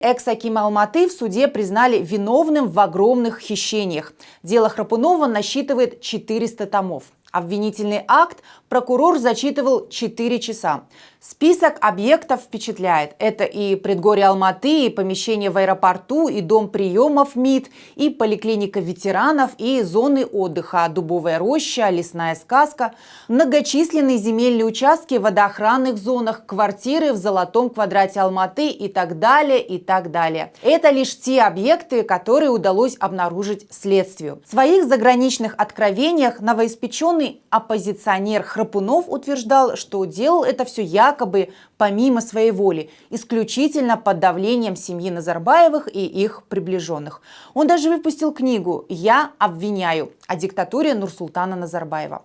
Экс-аким Алматы в суде признали виновным в огромных хищениях. Дело Храпунова насчитывает 400 томов. Обвинительный акт прокурор зачитывал 4 часа. Список объектов впечатляет. Это и предгорье Алматы, и помещение в аэропорту, и дом приемов МИД, и поликлиника ветеранов, и зоны отдыха, Дубовая роща, лесная сказка, многочисленные земельные участки в водоохранных зонах, квартиры в золотом квадрате Алматы и так далее, и так далее. Это лишь те объекты, которые удалось обнаружить следствию. В своих заграничных откровениях новоиспеченный оппозиционер Храпунов утверждал, что делал это все якобы помимо своей воли, исключительно под давлением семьи Назарбаевых и их приближенных. Он даже выпустил книгу «Я обвиняю» о диктатуре Нурсултана Назарбаева.